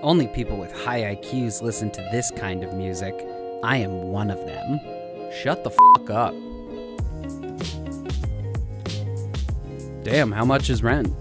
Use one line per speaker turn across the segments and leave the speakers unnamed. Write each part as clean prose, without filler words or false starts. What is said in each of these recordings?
Only people with high IQs listen to this kind of music. I am one of them. Shut the fuck up. Damn, how much is rent?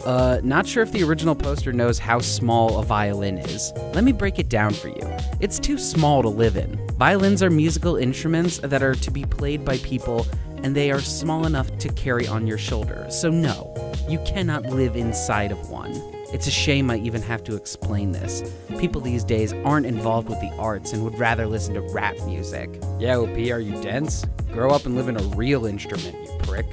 Not sure if the original poster knows how small a violin is. Let me break it down for you. It's too small to live in. Violins are musical instruments that are to be played by people, and they are small enough to carry on your shoulder. So no, you cannot live inside of one. It's a shame I even have to explain this. People these days aren't involved with the arts and would rather listen to rap music. Yeah, OP, are you dense? Grow up and live in a real instrument, you prick.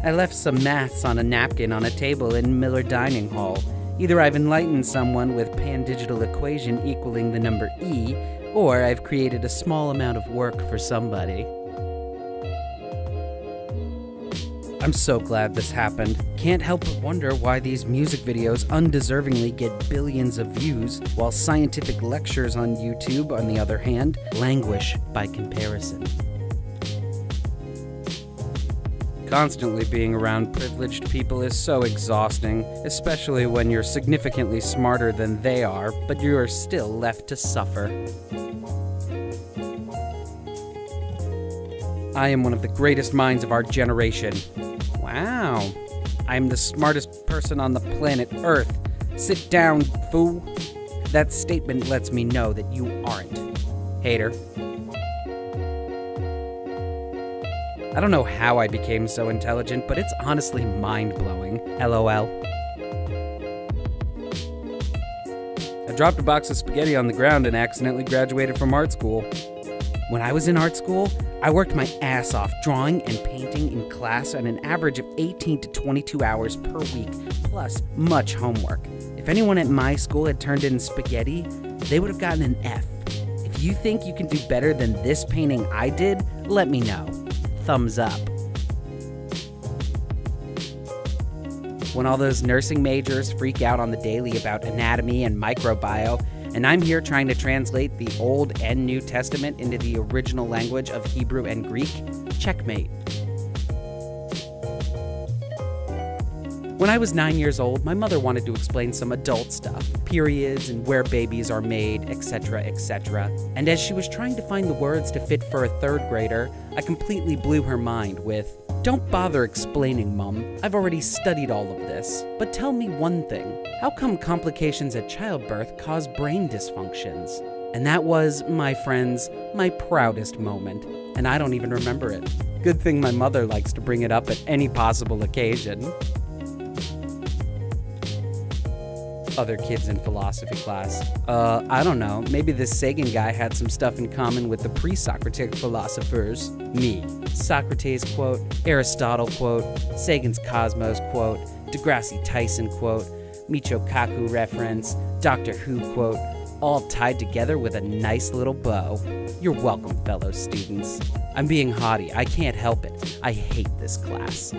I left some maths on a napkin on a table in Miller Dining Hall. Either I've enlightened someone with pan-digital equation equaling the number E, or I've created a small amount of work for somebody. I'm so glad this happened. Can't help but wonder why these music videos undeservingly get billions of views, while scientific lectures on YouTube, on the other hand, languish by comparison. Constantly being around privileged people is so exhausting, especially when you're significantly smarter than they are, but you are still left to suffer. I am one of the greatest minds of our generation. Wow. I am the smartest person on the planet Earth. Sit down, fool. That statement lets me know that you aren't. Hater. I don't know how I became so intelligent, but it's honestly mind-blowing. LOL. I dropped a box of spaghetti on the ground and accidentally graduated from art school. When I was in art school, I worked my ass off drawing and painting in class at an average of 18 to 22 hours per week, plus much homework. If anyone at my school had turned in spaghetti, they would have gotten an F. If you think you can do better than this painting I did, let me know. Thumbs up. When all those nursing majors freak out on the daily about anatomy and microbiome, and I'm here trying to translate the Old and New Testament into the original language of Hebrew and Greek, checkmate. When I was 9 years old, my mother wanted to explain some adult stuff, periods and where babies are made, etc., etc. And as she was trying to find the words to fit for a third grader, I completely blew her mind with, "Don't bother explaining, Mum. I've already studied all of this. But tell me one thing. How come complications at childbirth cause brain dysfunctions?" And that was, my friends, my proudest moment. And I don't even remember it. Good thing my mother likes to bring it up at any possible occasion. Other kids in philosophy class. I don't know, maybe this Sagan guy had some stuff in common with the pre-Socratic philosophers. Me. Socrates quote, Aristotle quote, Sagan's Cosmos quote, Degrassi Tyson quote, Michio Kaku reference, Doctor Who quote, all tied together with a nice little bow. You're welcome, fellow students. I'm being haughty, I can't help it. I hate this class.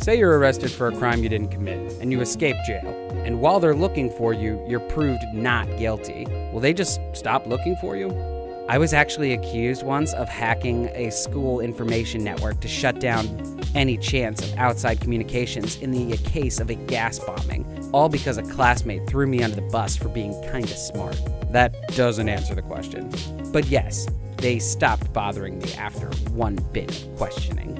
Say you're arrested for a crime you didn't commit, and you escape jail, and while they're looking for you, you're proved not guilty. Will they just stop looking for you? I was actually accused once of hacking a school information network to shut down any chance of outside communications in the case of a gas bombing, all because a classmate threw me under the bus for being kinda smart. That doesn't answer the question. But yes, they stopped bothering me after one bit of questioning.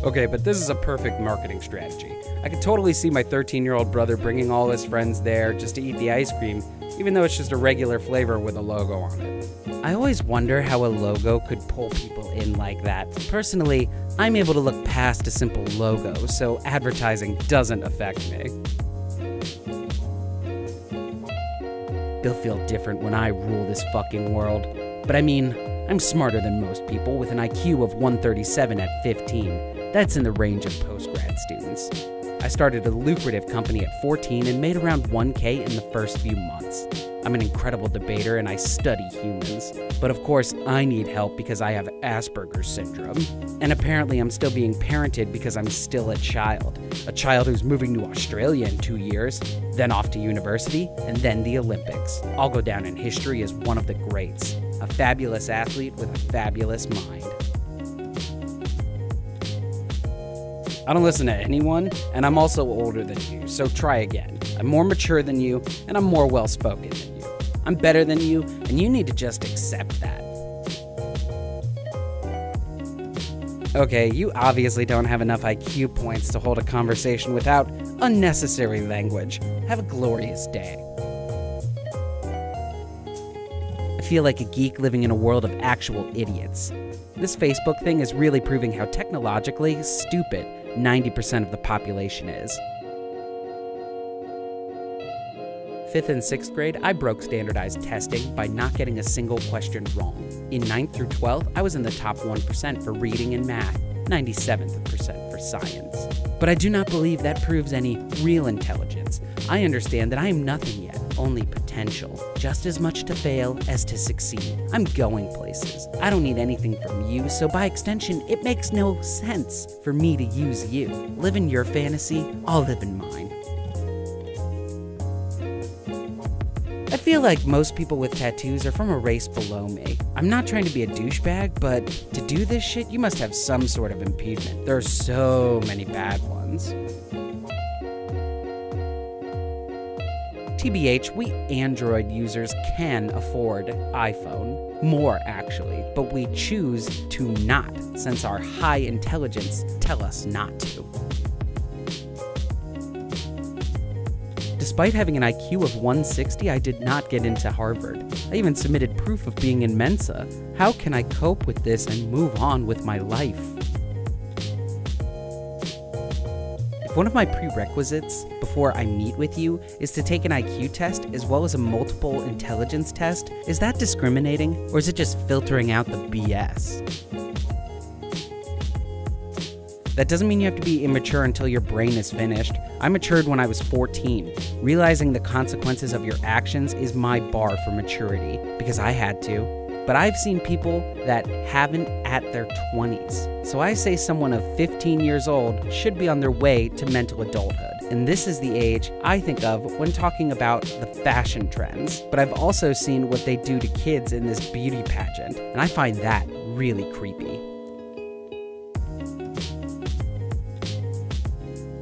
Okay, but this is a perfect marketing strategy. I could totally see my 13-year-old brother bringing all his friends there just to eat the ice cream, even though it's just a regular flavor with a logo on it. I always wonder how a logo could pull people in like that. Personally, I'm able to look past a simple logo, so advertising doesn't affect me. They'll feel different when I rule this fucking world. But I mean, I'm smarter than most people with an IQ of 137 at 15. That's in the range of post-grad students. I started a lucrative company at 14 and made around $1K in the first few months. I'm an incredible debater and I study humans. But of course, I need help because I have Asperger's syndrome. And apparently I'm still being parented because I'm still a child. A child who's moving to Australia in 2 years, then off to university, and then the Olympics. I'll go down in history as one of the greats. A fabulous athlete with a fabulous mind. I don't listen to anyone, and I'm also older than you, so try again. I'm more mature than you, and I'm more well-spoken than you. I'm better than you, and you need to just accept that. Okay, you obviously don't have enough IQ points to hold a conversation without unnecessary language. Have a glorious day. I feel like a geek living in a world of actual idiots. This Facebook thing is really proving how technologically stupid 90% of the population is. 5th and 6th grade, I broke standardized testing by not getting a single question wrong. In 9th through 12th, I was in the top 1% for reading and math, 97th% for science. But I do not believe that proves any real intelligence. I understand that I am nothing yet, only potential. Just as much to fail as to succeed. I'm going places. I don't need anything from you, so by extension, it makes no sense for me to use you. Live in your fantasy, I'll live in mine. I feel like most people with tattoos are from a race below me. I'm not trying to be a douchebag, but to do this shit, you must have some sort of impediment. There are so many bad ones. TBH, we Android users can afford iPhone. More, actually, but we choose to not, since our high intelligence tell us not to. Despite having an IQ of 160, I did not get into Harvard. I even submitted proof of being in Mensa. How can I cope with this and move on with my life? If one of my prerequisites before I meet with you is to take an IQ test as well as a multiple intelligence test, is that discriminating, or is it just filtering out the BS? That doesn't mean you have to be immature until your brain is finished. I matured when I was 14. Realizing the consequences of your actions is my bar for maturity, because I had to. But I've seen people that haven't at their 20s. So I say someone of 15 years old should be on their way to mental adulthood. And this is the age I think of when talking about the fashion trends. But I've also seen what they do to kids in this beauty pageant, and I find that really creepy.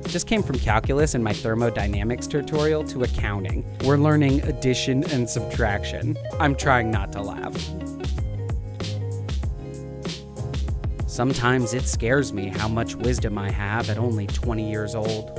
Just came from calculus and my thermodynamics tutorial to accounting. We're learning addition and subtraction. I'm trying not to laugh. Sometimes it scares me how much wisdom I have at only 20 years old.